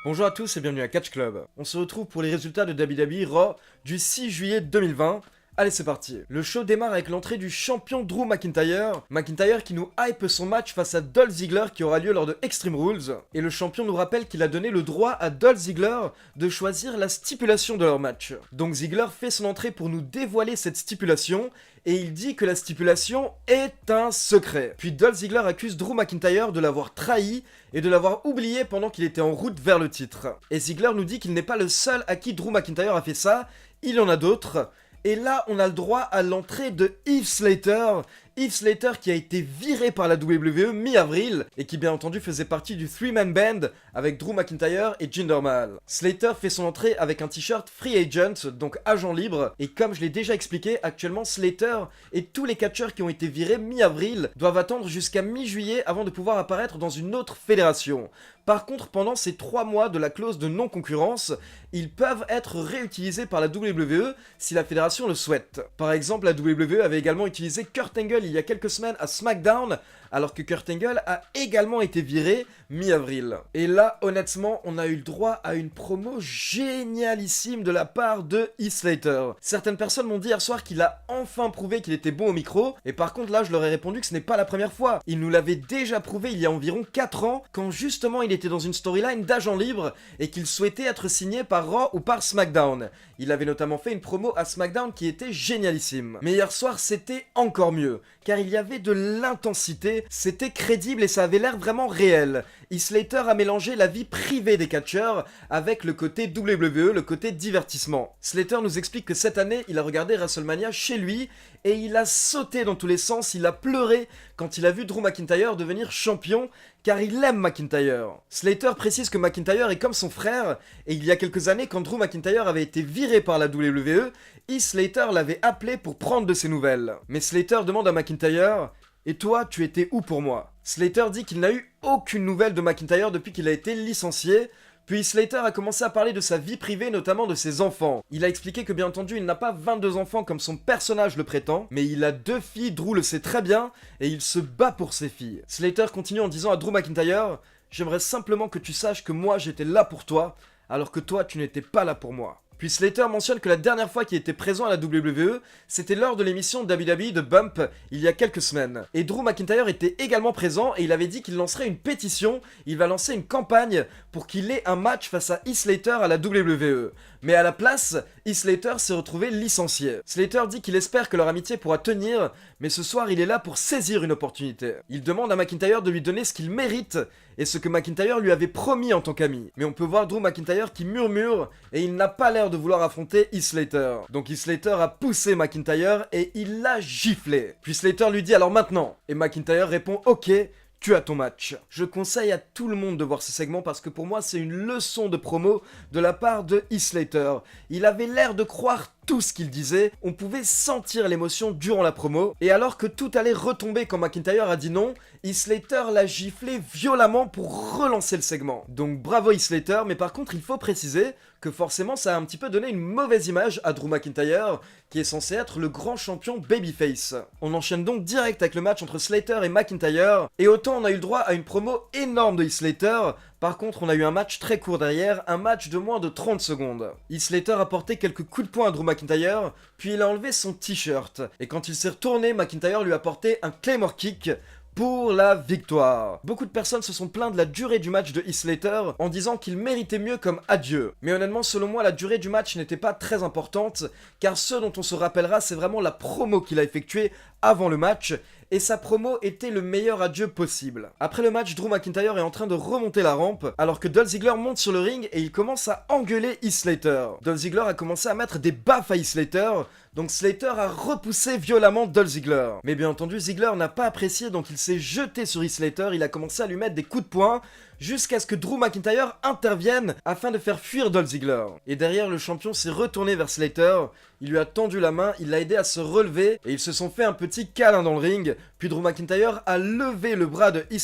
Bonjour à tous et bienvenue à Catch Club. On se retrouve pour les résultats de WWE Raw du 6 juillet 2020. Allez, c'est parti. Le show démarre avec l'entrée du champion Drew McIntyre. McIntyre qui nous hype son match face à Dolph Ziggler qui aura lieu lors de Extreme Rules. Et le champion nous rappelle qu'il a donné le droit à Dolph Ziggler de choisir la stipulation de leur match. Donc Ziggler fait son entrée pour nous dévoiler cette stipulation et il dit que la stipulation est un secret. Puis Dolph Ziggler accuse Drew McIntyre de l'avoir trahi et de l'avoir oublié pendant qu'il était en route vers le titre. Et Ziggler nous dit qu'il n'est pas le seul à qui Drew McIntyre a fait ça, il y en a d'autres. Et là, on a le droit à l'entrée de Heath Slater. Heath Slater qui a été viré par la WWE mi-avril et qui bien entendu faisait partie du 3-man band avec Drew McIntyre et Jinder Mahal. Slater fait son entrée avec un t-shirt Free Agent, donc agent libre, et comme je l'ai déjà expliqué, actuellement Slater et tous les catcheurs qui ont été virés mi-avril doivent attendre jusqu'à mi-juillet avant de pouvoir apparaître dans une autre fédération. Par contre, pendant ces 3 mois de la clause de non-concurrence, ils peuvent être réutilisés par la WWE si la fédération le souhaite. Par exemple, la WWE avait également utilisé Kurt Angle il y a quelques semaines à SmackDown, alors que Kurt Angle a également été viré mi-avril. Et là, honnêtement, on a eu le droit à une promo génialissime de la part de Heath Slater. Certaines personnes m'ont dit hier soir qu'il a enfin prouvé qu'il était bon au micro, et par contre là, je leur ai répondu que ce n'est pas la première fois. Il nous l'avait déjà prouvé il y a environ 4 ans, quand justement il était dans une storyline d'agent libre, et qu'il souhaitait être signé par Raw ou par SmackDown. Il avait notamment fait une promo à SmackDown qui était génialissime. Mais hier soir, c'était encore mieux, car il y avait de l'intensité, c'était crédible et ça avait l'air vraiment réel. Heath Slater a mélangé la vie privée des catcheurs avec le côté WWE, le côté divertissement. Slater nous explique que cette année, il a regardé WrestleMania chez lui et il a sauté dans tous les sens, il a pleuré quand il a vu Drew McIntyre devenir champion, car il aime McIntyre. Slater précise que McIntyre est comme son frère, et il y a quelques années, quand Drew McIntyre avait été viré par la WWE, Heath Slater l'avait appelé pour prendre de ses nouvelles. Mais Slater demande à McIntyre « Et toi, tu étais où pour moi ?» Slater dit qu'il n'a eu aucune nouvelle de McIntyre depuis qu'il a été licencié, puis Slater a commencé à parler de sa vie privée, notamment de ses enfants. Il a expliqué que bien entendu il n'a pas 22 enfants comme son personnage le prétend, mais il a 2 filles, Drew le sait très bien, et il se bat pour ses filles. Slater continue en disant à Drew McIntyre « J'aimerais simplement que tu saches que moi j'étais là pour toi, alors que toi tu n'étais pas là pour moi. » Puis Slater mentionne que la dernière fois qu'il était présent à la WWE, c'était lors de l'émission WWE de Bump, il y a quelques semaines. Et Drew McIntyre était également présent et il avait dit qu'il lancerait une pétition, il va lancer une campagne pour qu'il ait un match face à Heath Slater à la WWE. Mais à la place, Heath Slater s'est retrouvé licencié. Slater dit qu'il espère que leur amitié pourra tenir, mais ce soir il est là pour saisir une opportunité. Il demande à McIntyre de lui donner ce qu'il mérite et ce que McIntyre lui avait promis en tant qu'ami. Mais on peut voir Drew McIntyre qui murmure et il n'a pas l'air de vouloir affronter Heath Slater. Donc Heath Slater a poussé McIntyre et il l'a giflé. Puis Slater lui dit alors maintenant, et McIntyre répond ok, tu as ton match. Je conseille à tout le monde de voir ce segment parce que pour moi c'est une leçon de promo de la part de Heath Slater. Il avait l'air de croire tout ce qu'il disait, on pouvait sentir l'émotion durant la promo, et alors que tout allait retomber quand McIntyre a dit non, Heath Slater l'a giflé violemment pour relancer le segment. Donc bravo Heath Slater, mais par contre il faut préciser que forcément ça a un petit peu donné une mauvaise image à Drew McIntyre, qui est censé être le grand champion babyface. On enchaîne donc direct avec le match entre Slater et McIntyre, et autant on a eu le droit à une promo énorme de Heath Slater, par contre, on a eu un match très court derrière, un match de moins de 30 secondes. Heath Slater a porté quelques coups de poing à Drew McIntyre, puis il a enlevé son t-shirt. Et quand il s'est retourné, McIntyre lui a porté un Claymore Kick pour la victoire. Beaucoup de personnes se sont plaintes de la durée du match de Heath Slater en disant qu'il méritait mieux comme adieu. Mais honnêtement, selon moi, la durée du match n'était pas très importante, car ce dont on se rappellera, c'est vraiment la promo qu'il a effectuée avant le match, et sa promo était le meilleur adieu possible. Après le match, Drew McIntyre est en train de remonter la rampe, alors que Dolph Ziggler monte sur le ring et il commence à engueuler Heath Slater. Dolph Ziggler a commencé à mettre des baffes à Heath Slater, donc Slater a repoussé violemment Dolph Ziggler. Mais bien entendu, Ziggler n'a pas apprécié, donc il s'est jeté sur Heath Slater, il a commencé à lui mettre des coups de poing, jusqu'à ce que Drew McIntyre intervienne afin de faire fuir Dolph Ziggler. Et derrière, le champion s'est retourné vers Slater, il lui a tendu la main, il l'a aidé à se relever, et ils se sont fait un petit câlin dans le ring, puis Drew McIntyre a levé le bras de Heath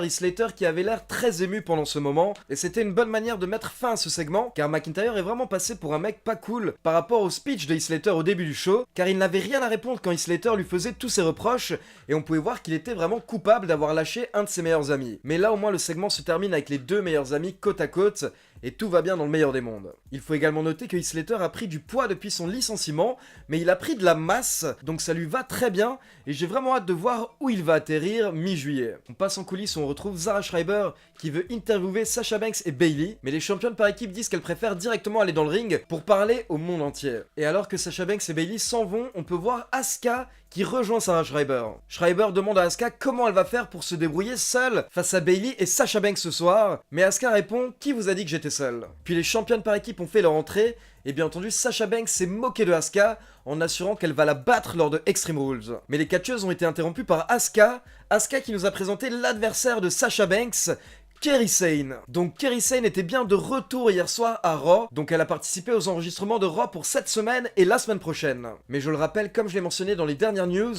Slater qui avait l'air très ému pendant ce moment, et c'était une bonne manière de mettre fin à ce segment, car McIntyre est vraiment passé pour un mec pas cool par rapport au speech de Heath Slater au début du show, car il n'avait rien à répondre quand Heath Slater lui faisait tous ses reproches, et on pouvait voir qu'il était vraiment coupable d'avoir lâché un de ses meilleurs amis. Mais là au moins le segment se termine avec les deux meilleurs amis côte à côte, et tout va bien dans le meilleur des mondes. Il faut également noter que Heath Slater a pris du poids depuis son licenciement, mais il a pris de la masse, donc ça lui va très bien, et j'ai vraiment hâte de voir où il va atterrir mi-juillet. On passe en coulisses où on retrouve Zara Schreiber qui veut interviewer Sasha Banks et Bayley, mais les championnes par équipe disent qu'elles préfèrent directement aller dans le ring pour parler au monde entier. Et alors que Sasha Banks et Bayley s'en vont, on peut voir Asuka qui rejoint Sarah Schreiber. Schreiber demande à Asuka comment elle va faire pour se débrouiller seule face à Bayley et Sasha Banks ce soir, mais Asuka répond « Qui vous a dit que j'étais seule ?» Puis les championnes par équipe ont fait leur entrée, et bien entendu Sasha Banks s'est moquée de Asuka en assurant qu'elle va la battre lors de Extreme Rules. Mais les catcheuses ont été interrompues par Asuka qui nous a présenté l'adversaire de Sasha Banks, Kairi Sane. Donc Kairi Sane était bien de retour hier soir à Raw, donc elle a participé aux enregistrements de Raw pour cette semaine et la semaine prochaine. Mais je le rappelle, comme je l'ai mentionné dans les dernières news,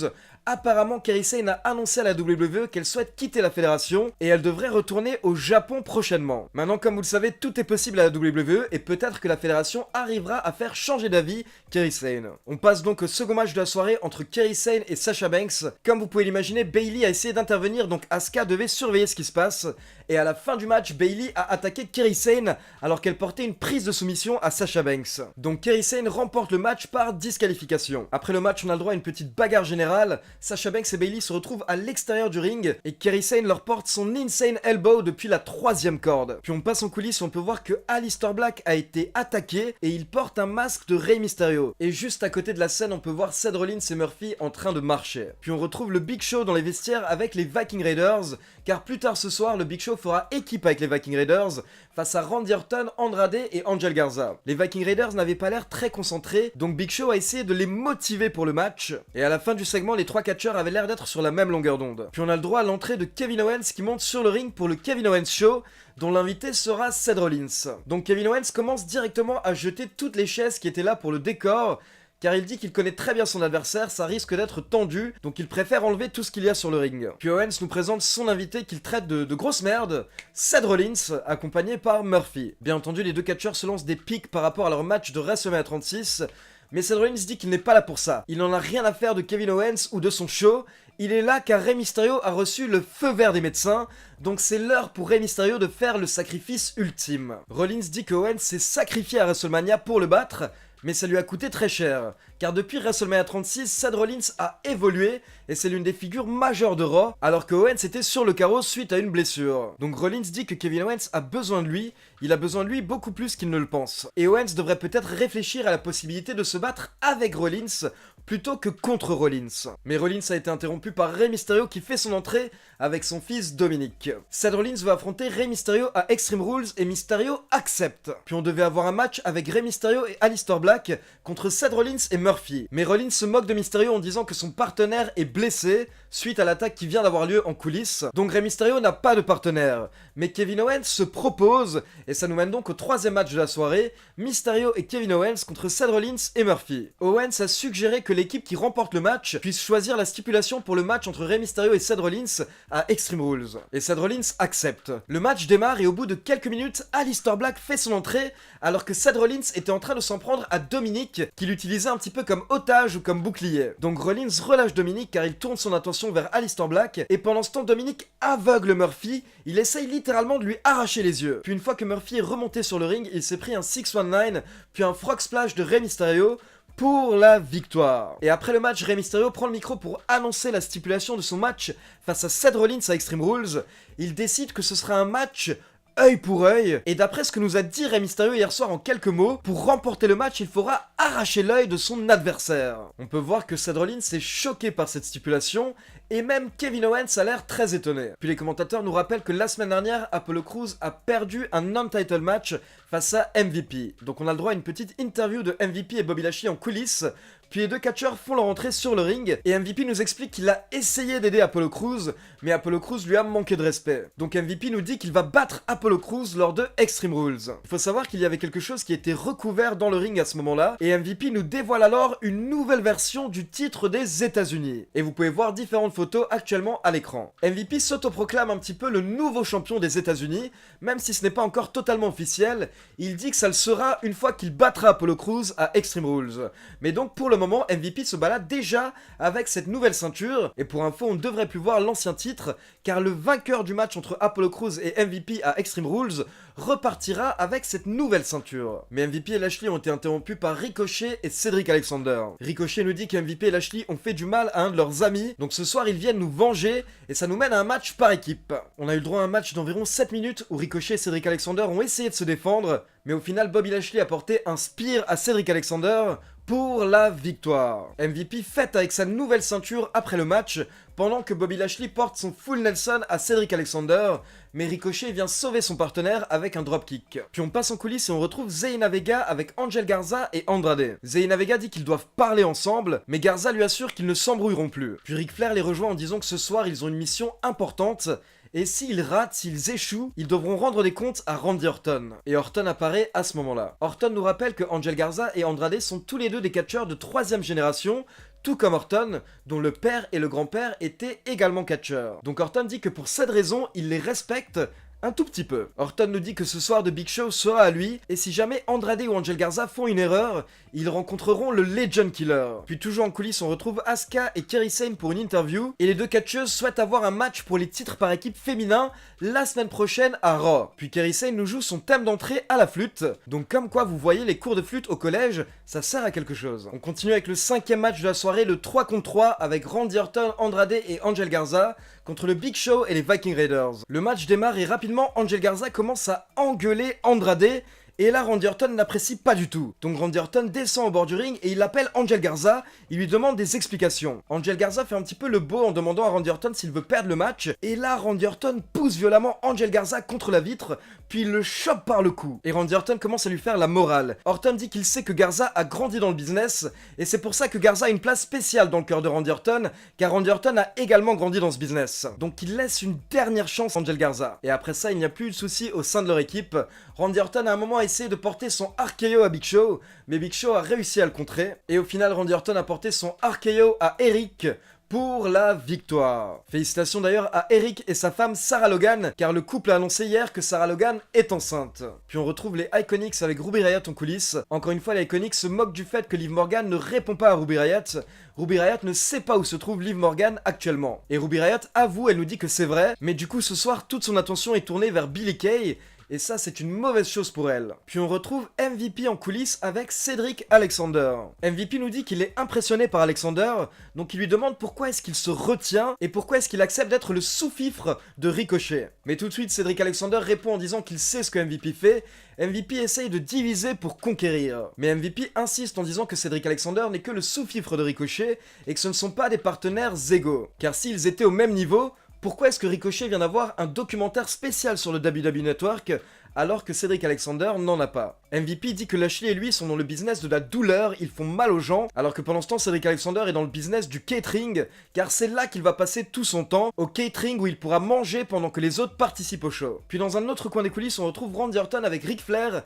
apparemment Kairi Sane a annoncé à la WWE qu'elle souhaite quitter la fédération et elle devrait retourner au Japon prochainement. Maintenant, comme vous le savez, tout est possible à la WWE et peut-être que la fédération arrivera à faire changer d'avis Kairi Sane. On passe donc au second match de la soirée entre Kairi Sane et Sasha Banks. Comme vous pouvez l'imaginer, Bayley a essayé d'intervenir, donc Asuka devait surveiller ce qui se passe. Et à la fin du match, Bayley a attaqué Kairi Sane alors qu'elle portait une prise de soumission à Sasha Banks. Donc Kairi Sane remporte le match par disqualification. Après le match, on a le droit à une petite bagarre générale. Sasha Banks et Bayley se retrouvent à l'extérieur du ring et Kairi Sane leur porte son Insane Elbow depuis la 3e corde. Puis on passe en coulisses et on peut voir que Aleister Black a été attaqué et il porte un masque de Rey Mysterio. Et juste à côté de la scène, on peut voir Seth Rollins et Murphy en train de marcher. Puis on retrouve le Big Show dans les vestiaires avec les Viking Raiders, car plus tard ce soir, le Big Show fera équipe avec les Viking Raiders face à Randy Orton, Andrade et Angel Garza. Les Viking Raiders n'avaient pas l'air très concentrés, donc Big Show a essayé de les motiver pour le match, et à la fin du segment, les 3 catcheurs avaient l'air d'être sur la même longueur d'onde. Puis on a le droit à l'entrée de Kevin Owens qui monte sur le ring pour le Kevin Owens Show, dont l'invité sera Seth Rollins. Donc Kevin Owens commence directement à jeter toutes les chaises qui étaient là pour le décor, car il dit qu'il connaît très bien son adversaire, ça risque d'être tendu, donc il préfère enlever tout ce qu'il y a sur le ring. Puis Owens nous présente son invité qu'il traite de grosse merde, Seth Rollins, accompagné par Murphy. Bien entendu, les deux catcheurs se lancent des pics par rapport à leur match de WrestleMania 36, mais Seth Rollins dit qu'il n'est pas là pour ça. Il n'en a rien à faire de Kevin Owens ou de son show, il est là car Rey Mysterio a reçu le feu vert des médecins, donc c'est l'heure pour Rey Mysterio de faire le sacrifice ultime. Rollins dit que Owens s'est sacrifié à WrestleMania pour le battre, mais ça lui a coûté très cher, car depuis WrestleMania 36, Seth Rollins a évolué et c'est l'une des figures majeures de Raw, alors que Owens était sur le carreau suite à une blessure. Donc Rollins dit que Kevin Owens a besoin de lui, il a besoin de lui beaucoup plus qu'il ne le pense. Et Owens devrait peut-être réfléchir à la possibilité de se battre avec Rollins plutôt que contre Rollins. Mais Rollins a été interrompu par Rey Mysterio qui fait son entrée avec son fils Dominic. Seth Rollins va affronter Rey Mysterio à Extreme Rules et Mysterio accepte. Puis on devait avoir un match avec Rey Mysterio et Aleister Black contre Seth Rollins et Murphy. Mais Rollins se moque de Mysterio en disant que son partenaire est blessé suite à l'attaque qui vient d'avoir lieu en coulisses. Donc Rey Mysterio n'a pas de partenaire. Mais Kevin Owens se propose et ça nous mène donc au 3e match de la soirée, Mysterio et Kevin Owens contre Seth Rollins et Murphy. Owens a suggéré que l'équipe qui remporte le match puisse choisir la stipulation pour le match entre Rey Mysterio et Seth Rollins à Extreme Rules. Et Seth Rollins accepte. Le match démarre et au bout de quelques minutes, Aleister Black fait son entrée alors que Seth Rollins était en train de s'en prendre à Dominic qui l'utilisait un petit peu comme otage ou comme bouclier. Donc Rollins relâche Dominic car il tourne son attention vers Aleister Black et pendant ce temps Dominic aveugle Murphy, il essaye littéralement de lui arracher les yeux. Puis une fois que Murphy est remonté sur le ring, il s'est pris un 619 puis un frog splash de Rey Mysterio pour la victoire. Et après le match, Rey Mysterio prend le micro pour annoncer la stipulation de son match face à Seth Rollins à Extreme Rules. Il décide que ce sera un match œil pour œil, et d'après ce que nous a dit Rey Mysterio hier soir en quelques mots, pour remporter le match, il faudra arracher l'œil de son adversaire. On peut voir que Seth Rollins est choqué par cette stipulation, et même Kevin Owens a l'air très étonné. Puis les commentateurs nous rappellent que la semaine dernière, Apollo Crews a perdu un non-title match face à MVP. Donc on a le droit à une petite interview de MVP et Bobby Lashley en coulisses. Puis les deux catcheurs font leur entrée sur le ring, et MVP nous explique qu'il a essayé d'aider Apollo Crews, mais Apollo Crews lui a manqué de respect. Donc MVP nous dit qu'il va battre Apollo Crews lors de Extreme Rules. Il faut savoir qu'il y avait quelque chose qui était recouvert dans le ring à ce moment-là, et MVP nous dévoile alors une nouvelle version du titre des États-Unis. Et vous pouvez voir différentes photos actuellement à l'écran. MVP s'autoproclame un petit peu le nouveau champion des États-Unis, même si ce n'est pas encore totalement officiel. Il dit que ça le sera une fois qu'il battra Apollo Crews à Extreme Rules. Mais donc pour le moment, MVP se balade déjà avec cette nouvelle ceinture. Et pour info, on ne devrait plus voir l'ancien titre, car le vainqueur du match entre Apollo Crews et MVP à Extreme Rules repartira avec cette nouvelle ceinture. Mais MVP et Lashley ont été interrompus par Ricochet et Cedric Alexander. Ricochet nous dit que MVP et Lashley ont fait du mal à un de leurs amis, donc ce soir ils viennent nous venger, et ça nous mène à un match par équipe. On a eu le droit à un match d'environ 7 minutes où Ricochet et Cedric Alexander ont essayé de se défendre, mais au final Bobby Lashley a porté un spear à Cedric Alexander pour la victoire. MVP fête avec sa nouvelle ceinture après le match, pendant que Bobby Lashley porte son full Nelson à Cedric Alexander, mais Ricochet vient sauver son partenaire avec un dropkick. Puis on passe en coulisses et on retrouve Zelina Vega avec Angel Garza et Andrade. Zelina Vega dit qu'ils doivent parler ensemble, mais Garza lui assure qu'ils ne s'embrouilleront plus. Puis Ric Flair les rejoint en disant que ce soir ils ont une mission importante, et s'ils ratent, s'ils échouent, ils devront rendre des comptes à Randy Orton. Et Orton apparaît à ce moment-là. Orton nous rappelle que Angel Garza et Andrade sont tous les deux des catcheurs de 3ème génération, tout comme Orton, dont le père et le grand-père étaient également catcheurs. Donc Orton dit que pour cette raison, il les respecte un tout petit peu. Orton nous dit que ce soir de Big Show sera à lui, et si jamais Andrade ou Angel Garza font une erreur, ils rencontreront le Legend Killer. Puis toujours en coulisses, on retrouve Asuka et Kairi Sane pour une interview, et les deux catcheuses souhaitent avoir un match pour les titres par équipe féminin la semaine prochaine à Raw. Puis Kairi Sane nous joue son thème d'entrée à la flûte, donc comme quoi vous voyez les cours de flûte au collège, ça sert à quelque chose. On continue avec le 5ème match de la soirée, le 3 contre 3, avec Randy Orton, Andrade et Angel Garza, contre le Big Show et les Viking Raiders. Le match démarre et rapidement Angel Garza commence à engueuler Andrade, et là Randy Orton n'apprécie pas du tout. Donc Randy Orton descend au bord du ring et il appelle Angel Garza, il lui demande des explications. Angel Garza fait un petit peu le beau en demandant à Randy Orton s'il veut perdre le match, et là Randy Orton pousse violemment Angel Garza contre la vitre, puis il le chope par le cou. Et Randy Orton commence à lui faire la morale. Orton dit qu'il sait que Garza a grandi dans le business, et c'est pour ça que Garza a une place spéciale dans le cœur de Randy Orton, car Randy Orton a également grandi dans ce business. Donc il laisse une dernière chance à Angel Garza. Et après ça, il n'y a plus eu de soucis au sein de leur équipe. Randy Orton a un moment essayé de porter son RKO à Big Show, mais Big Show a réussi à le contrer. Et au final, Randy Orton a porté son RKO à Eric pour la victoire. Félicitations d'ailleurs à Eric et sa femme Sarah Logan, car le couple a annoncé hier que Sarah Logan est enceinte. Puis on retrouve les Iconics avec Ruby Riott en coulisses. Encore une fois, les Iconics se moquent du fait que Liv Morgan ne répond pas à Ruby Riott. Ruby Riott ne sait pas où se trouve Liv Morgan actuellement. Et Ruby Riott avoue, elle nous dit que c'est vrai, mais du coup ce soir, toute son attention est tournée vers Billie Kay, et ça c'est une mauvaise chose pour elle. Puis on retrouve MVP en coulisses avec Cedric Alexander. MVP nous dit qu'il est impressionné par Alexander, donc il lui demande pourquoi est-ce qu'il se retient et pourquoi est-ce qu'il accepte d'être le sous-fifre de Ricochet. Mais tout de suite Cedric Alexander répond en disant qu'il sait ce que MVP fait. MVP essaye de diviser pour conquérir. Mais MVP insiste en disant que Cedric Alexander n'est que le sous-fifre de Ricochet et que ce ne sont pas des partenaires égaux. Car s'ils étaient au même niveau, pourquoi est-ce que Ricochet vient d'avoir un documentaire spécial sur le WWE Network alors que Cedric Alexander n'en a pas? MVP dit que Lashley et lui sont dans le business de la douleur, ils font mal aux gens, alors que pendant ce temps Cedric Alexander est dans le business du catering, car c'est là qu'il va passer tout son temps, au catering où il pourra manger pendant que les autres participent au show. Puis dans un autre coin des coulisses, on retrouve Randy Orton avec Ric Flair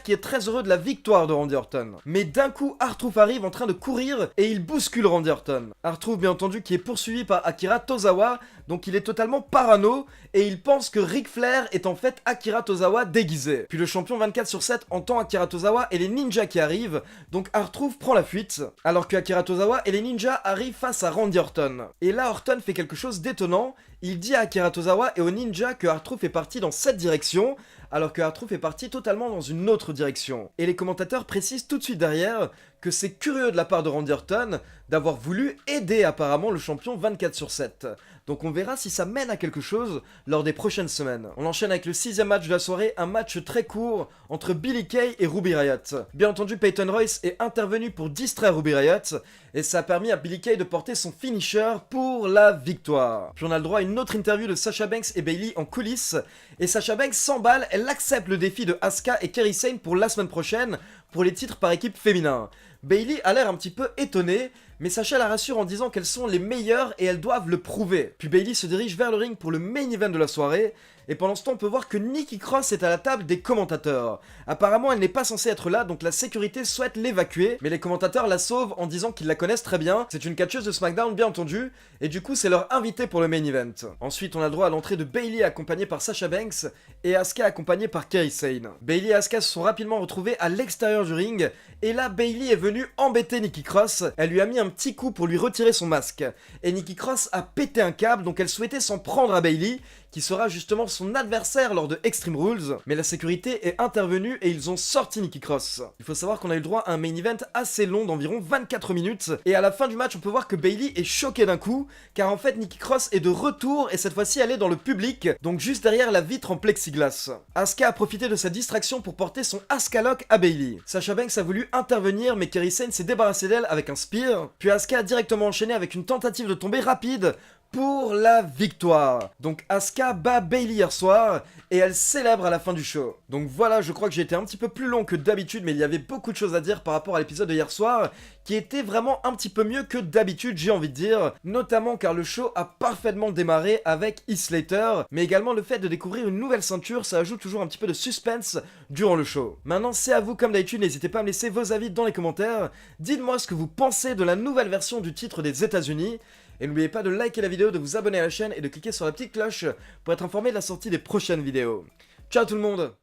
qui est très heureux de la victoire de Randy Orton. Mais d'un coup, R-Truth arrive en train de courir et il bouscule Randy Orton. R-Truth bien entendu qui est poursuivi par Akira Tozawa, donc il est totalement parano et il pense que Ric Flair est en fait Akira Tozawa déguisé. Puis le champion 24/7 entend Akira Tozawa et les ninjas qui arrivent, donc R-Truth prend la fuite, alors que Akira Tozawa et les ninjas arrivent face à Randy Orton. Et là Orton fait quelque chose d'étonnant, il dit à Akira Tozawa et aux ninjas que R-Truth est parti dans cette direction, alors que R-Truth est parti totalement dans une autre direction. Et les commentateurs précisent tout de suite derrière que c'est curieux de la part de Randy Orton d'avoir voulu aider apparemment le champion 24/7. Donc on verra si ça mène à quelque chose lors des prochaines semaines. On enchaîne avec le 6ème match de la soirée, un match très court entre Billie Kay et Ruby Riott. Bien entendu, Peyton Royce est intervenu pour distraire Ruby Riott, et ça a permis à Billie Kay de porter son finisher pour la victoire. Puis on a le droit à une autre interview de Sasha Banks et Bayley en coulisses, et Sasha Banks s'emballe, elle accepte le défi de Asuka et Kairi Sane pour la semaine prochaine, pour les titres par équipe féminin. Bayley a l'air un petit peu étonnée, Mais Sasha la rassure en disant qu'elles sont les meilleures et elles doivent le prouver. Puis Bayley se dirige vers le ring pour le main event de la soirée, et pendant ce temps on peut voir que Nikki Cross est à la table des commentateurs. Apparemment elle n'est pas censée être là, donc la sécurité souhaite l'évacuer, mais les commentateurs la sauvent en disant qu'ils la connaissent très bien. C'est une catcheuse de SmackDown bien entendu, et du coup c'est leur invité pour le main event. Ensuite on a le droit à l'entrée de Bayley accompagnée par Sasha Banks, et Asuka accompagnée par Kairi Sane. Bayley et Asuka se sont rapidement retrouvés à l'extérieur du ring, et là Bayley est venue embêter Nikki Cross, elle lui a mis un petit coup pour lui retirer son masque, et Nikki Cross a pété un câble, donc elle souhaitait s'en prendre à Bayley, qui sera justement son adversaire lors de Extreme Rules, mais la sécurité est intervenue et ils ont sorti Nikki Cross. Il faut savoir qu'on a eu le droit à un main event assez long d'environ 24 minutes, et à la fin du match on peut voir que Bayley est choquée d'un coup, car en fait Nikki Cross est de retour et cette fois-ci elle est dans le public, donc juste derrière la vitre en plexiglas. Asuka a profité de sa distraction pour porter son Asuka Lock à Bayley. Sasha Banks a voulu intervenir mais Kairi Sane s'est débarrassé d'elle avec un spear, puis Asuka a directement enchaîné avec une tentative de tombée rapide pour la victoire. Donc Asuka bat Bayley hier soir et elle célèbre à la fin du show. Donc voilà, je crois que j'ai été un petit peu plus long que d'habitude, mais il y avait beaucoup de choses à dire par rapport à l'épisode de hier soir qui était vraiment un petit peu mieux que d'habitude, j'ai envie de dire, notamment car le show a parfaitement démarré avec Heath Slater, mais également le fait de découvrir une nouvelle ceinture, ça ajoute toujours un petit peu de suspense durant le show. Maintenant c'est à vous comme d'habitude, n'hésitez pas à me laisser vos avis dans les commentaires, dites-moi ce que vous pensez de la nouvelle version du titre des États-Unis. Et n'oubliez pas de liker la vidéo, de vous abonner à la chaîne et de cliquer sur la petite cloche pour être informé de la sortie des prochaines vidéos. Ciao tout le monde!